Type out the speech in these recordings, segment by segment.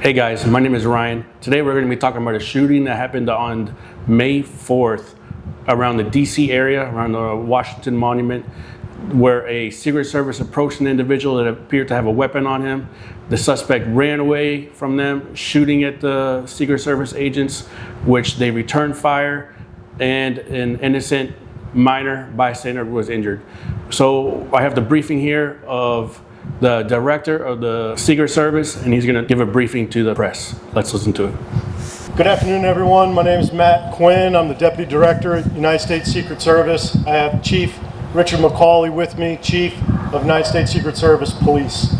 Hey guys, my name is Ryan. Today we're going to be talking about a shooting that happened on May 4th around the D.C. area, around the Washington Monument, where a Secret Service approached an individual that appeared to have a weapon on him. The suspect ran away from them, shooting at the Secret Service agents, which they returned fire, and an innocent minor bystander was injured. So I have the briefing here of the director of the Secret Service, and he's going to give a briefing to the press. Let's listen to it. Good afternoon, everyone. My name is Matt Quinn. I'm the Deputy Director at United States Secret Service. I have Chief Richard McCauley with me, Chief of United States Secret Service Police.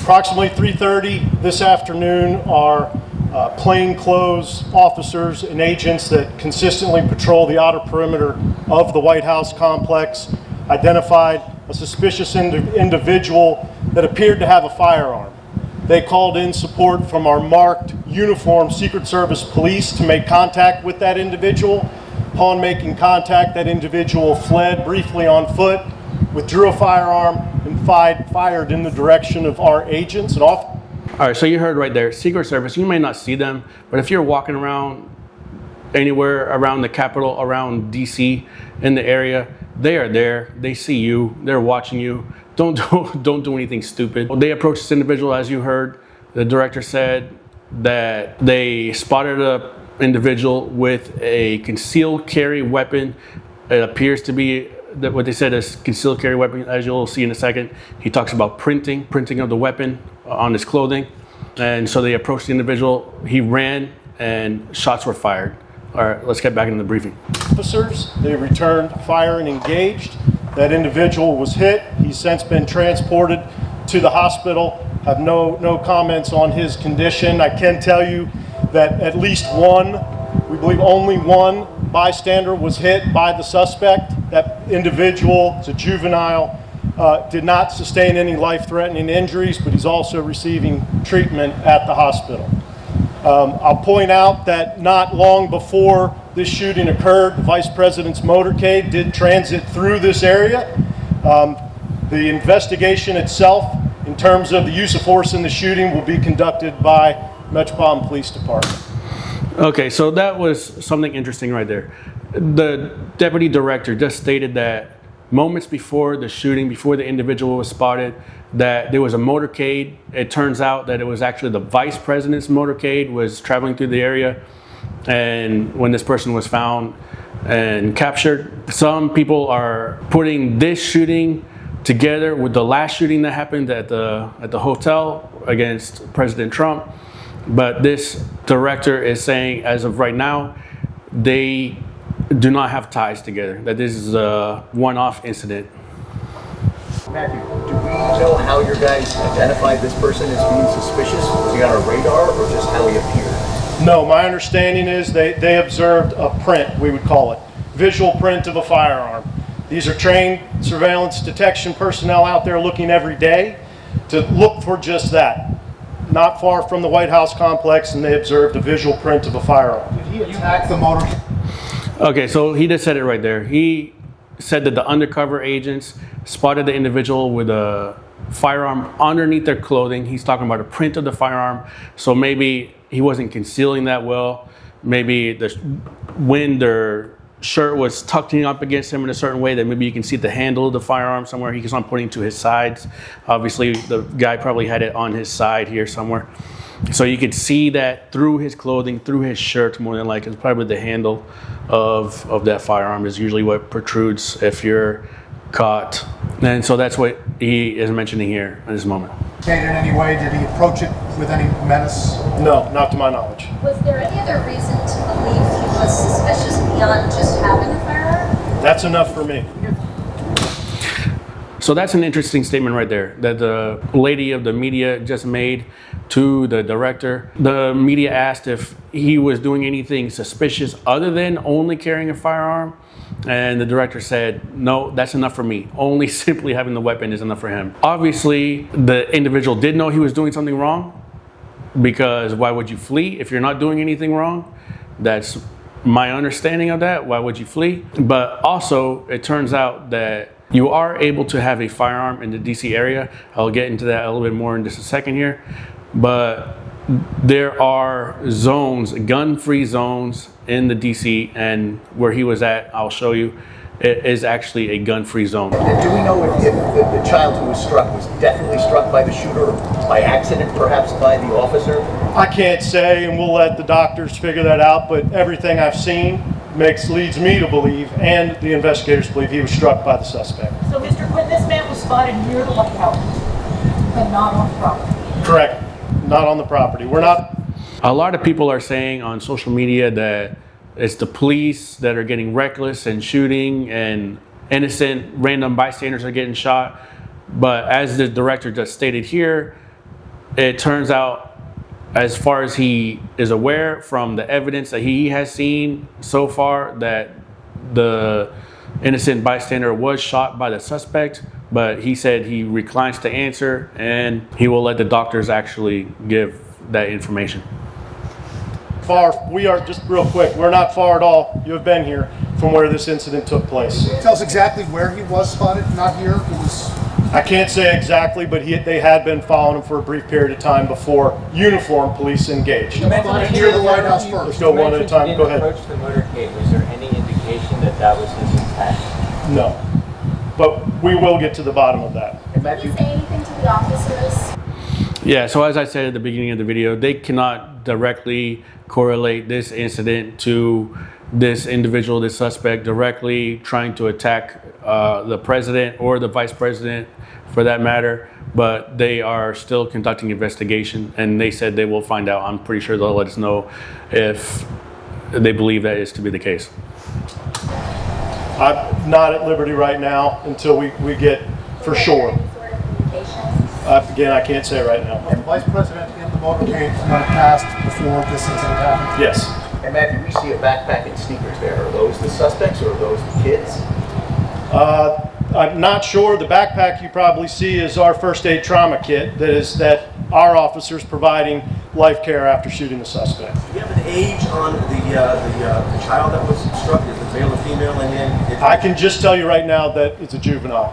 Approximately 3:30 this afternoon, our plainclothes officers and agents that consistently patrol the outer perimeter of the White House complex identified a suspicious individual that appeared to have a firearm. They called in support from our marked uniformed Secret Service police to make contact with that individual. Upon making contact, that individual fled briefly on foot, withdrew a firearm, and fired in the direction of our agents and officers. All right, so you heard right there, Secret Service, you may not see them, but if you're walking around anywhere around the Capitol, around DC, in the area, they are there, they see you, they're watching you. Don't do anything stupid. They approached this individual, as you heard. The director said that they spotted an individual with a concealed carry weapon. It appears to be what they said is concealed carry weapon, as you'll see in a second. He talks about printing of the weapon on his clothing. And so they approached the individual, he ran, and shots were fired. All right, let's get back into the briefing. Officers, they returned fire and engaged. That individual was hit. He's since been transported to the hospital. Have no comments on his condition. I can tell you that at least one, we believe only one bystander was hit by the suspect. That individual is a juvenile, did not sustain any life-threatening injuries, but he's also receiving treatment at the hospital. I'll point out that not long before this shooting occurred, the Vice President's motorcade did transit through this area. The investigation itself, in terms of the use of force in the shooting, will be conducted by Metropolitan Police Department. Okay, so that was something interesting right there. The Deputy Director just stated that moments before the shooting, before the individual was spotted, that there was a motorcade. It turns out that it was actually the Vice President's motorcade was traveling through the area. And when this person was found and captured, some people are putting this shooting together with the last shooting that happened at the hotel against President Trump. But this director is saying, as of right now, they do not have ties together, that this is a one-off incident. Matthew, do we know how your guys identified this person as being suspicious? Was he on a radar or just how he appeared? No, my understanding is they observed a print, we would call it, visual print of a firearm. These are trained surveillance detection personnel out there looking every day to look for just that. Not far from the White House complex, and they observed a visual print of a firearm. Did he attack the motor? Okay, so he just said it right there. He said that the undercover agents spotted the individual with a firearm underneath their clothing. He's talking about a print of the firearm. So maybe he wasn't concealing that well. Maybe when their shirt was tucking up against him in a certain way that maybe you can see the handle of the firearm somewhere. He keeps on pointing to his sides. Obviously, the guy probably had it on his side here somewhere. So you could see that through his clothing, through his shirt, more than likely. It's probably the handle of that firearm is usually what protrudes if you're caught. And so that's what he is mentioning here at this moment. In any way, did he approach it with any menace? No, not to my knowledge. Was there any other reason to believe he was suspicious beyond just having a firearm? That's enough for me. So that's an interesting statement right there that the lady of the media just made to the director. The media asked if he was doing anything suspicious other than only carrying a firearm. And the director said, no, that's enough for me. Only simply having the weapon is enough for him. Obviously, the individual did know he was doing something wrong, because why would you flee if you're not doing anything wrong? That's my understanding of that. Why would you flee? But also, it turns out that you are able to have a firearm in the DC area. I'll get into that a little bit more in just a second here. But there are zones, gun-free zones in the DC, and where he was at, I'll show you, it is actually a gun-free zone. And do we know if the child who was struck was definitely struck by the shooter, by accident, perhaps by the officer? I can't say, and we'll let the doctors figure that out, but everything I've seen leads me to believe, and the investigators believe, he was struck by the suspect. So, Mr. Quinn, this man was spotted near the lighthouse, but not on the property. Correct. Not on the property. We're not. A lot of people are saying on social media that it's the police that are getting reckless and shooting, and innocent random bystanders are getting shot. But as the director just stated here, it turns out, as far as he is aware from the evidence that he has seen so far, that the innocent bystander was shot by the suspect, but he said he declines to answer, and he will let the doctors actually give that information. We are, just real quick, we're not far at all, you have been here, from where this incident took place. Tell us exactly where he was spotted, not here. It was. I can't say exactly, but they had been following him for a brief period of time before uniformed police engaged. Spotted near the White House first. Let's go one at a time, go ahead. Approach the motorcade. Was there any indication that that was his intent? No, but we will get to the bottom of that. And Did he say anything to the officers? Yeah, so as I said at the beginning of the video, they cannot directly correlate this incident to this individual, this suspect, directly trying to attack the president or the vice president for that matter, but they are still conducting investigation, and they said they will find out. I'm pretty sure they'll let us know if they believe that is to be the case. I'm not at liberty right now until we get for sure. Any sort of communications? Again, I can't say right now. And the Vice President in the motorcade went past before this incident happened. Yes. And Matthew, we see a backpack and sneakers there. Are those the suspects or are those the kids? I'm not sure. The backpack you probably see is our first aid trauma kit that our officers providing life care after shooting the suspect. Do you have an age on the child that was struck? Is it male or female? And then I can just tell you right now that it's a juvenile.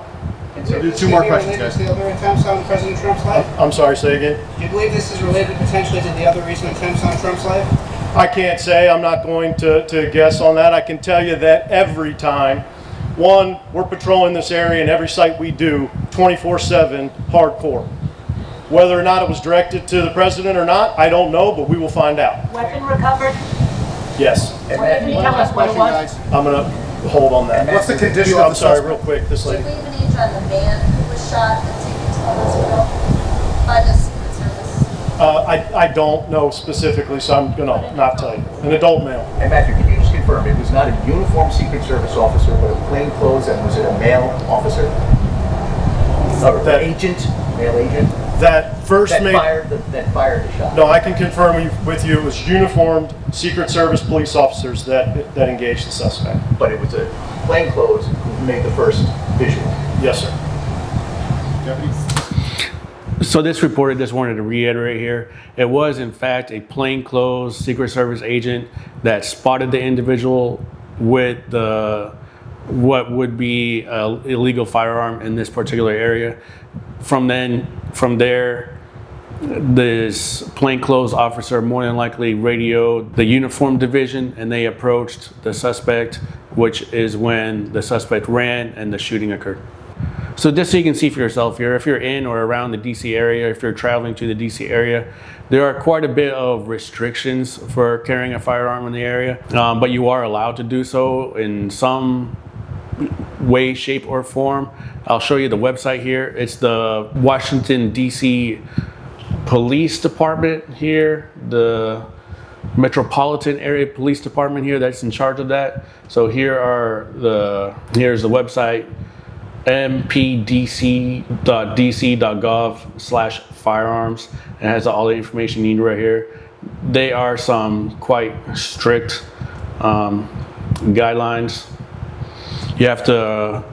So do two more questions, Related guys. to the other attempts on President Trump's life? I'm sorry, say again? Do you believe this is related potentially to the other recent attempts on Trump's life? I can't say. I'm not going to guess on that. I can tell you that every time, one, we're patrolling this area and every site we do 24/7 hardcore. Whether or not it was directed to the president or not, I don't know, but we will find out. Weapon recovered? Yes. And What did he Matthew, tell us what it was? Guys. I'm going to hold on that. What's the condition of I'm the sorry, suspect? real quick, this Do you lady. believe an age on the man who was shot and taken to the hospital by the Secret Service? I don't know specifically, so I'm going to not tell you. An adult male. and Matthew, can you just confirm it was not a uniformed Secret Service officer, but a plain clothes, and was it a male officer? Or That- agent, male agent? That first That mate. fired the shot? No, I can confirm with you it was uniformed Secret Service police officers that engaged the suspect. But it was a plain clothes who made the first visual. Yes, sir. Deputy? So this report, I just wanted to reiterate here, it was in fact a plainclothes Secret Service agent that spotted the individual with what would be an illegal firearm in this particular area. From there, this plainclothes officer more than likely radioed the uniform division, and they approached the suspect, which is when the suspect ran and the shooting occurred. So just so you can see for yourself here, if you're in or around the DC area, if you're traveling to the DC area, there are quite a bit of restrictions for carrying a firearm in the area, but you are allowed to do so in some way, shape, or form. I'll show you the website here. It's the Washington D.C. Police Department here, the Metropolitan Area Police Department here that's in charge of that. So here's the website, mpdc.dc.gov/firearms. It has all the information you need right here. They are some quite strict guidelines. You have to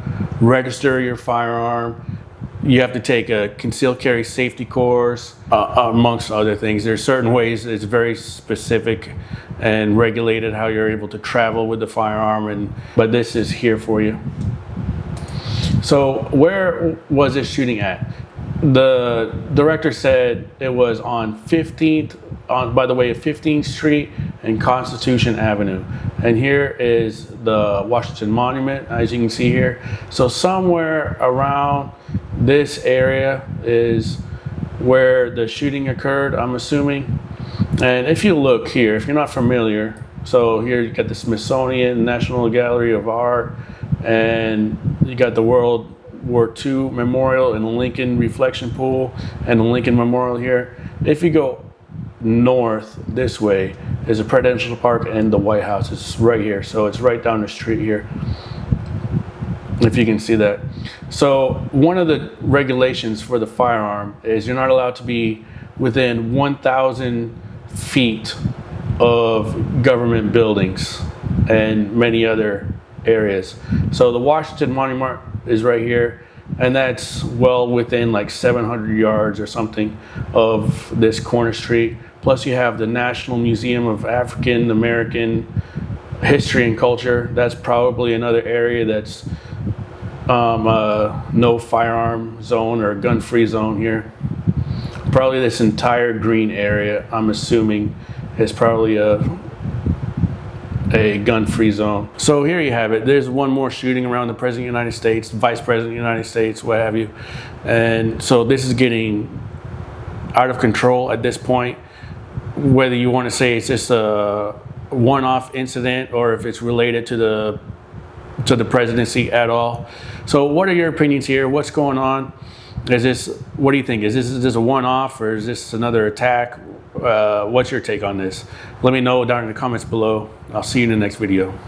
register your firearm. You have to take a concealed carry safety course, amongst other things. There's certain ways it's very specific and regulated how you're able to travel with the firearm, but this is here for you. So where was this shooting at? The director said it was on 15th by the way of 15th Street and Constitution Avenue. And here is the Washington Monument, as you can see here. So somewhere around this area is where the shooting occurred, I'm assuming. And if you look here, if you're not familiar, so here you got the Smithsonian National Gallery of Art, and you got the World War II Memorial and the Lincoln Reflection Pool and the Lincoln Memorial here. If you go north this way is the Presidential Park and the White House is right here. So it's right down the street here, if you can see that. So one of the regulations for the firearm is you're not allowed to be within 1,000 feet of government buildings and many other areas. So the Washington Monument is right here, and that's well within like 700 yards or something of this corner street. Plus you have the National Museum of African American History and Culture. That's probably another area that's no firearm zone or gun-free zone here. Probably this entire green area, I'm assuming, is probably a gun-free zone. So here you have it. There's one more shooting around the President of the United States, Vice President of the United States, what have you. And so this is getting out of control at this point. Whether you want to say it's just a one-off incident or if it's related to the presidency at all. So what are your opinions here? What's going on? Is this, what do you think? Is this a one-off or is this another attack? What's your take on this? Let me know down in the comments below. I'll see you in the next video.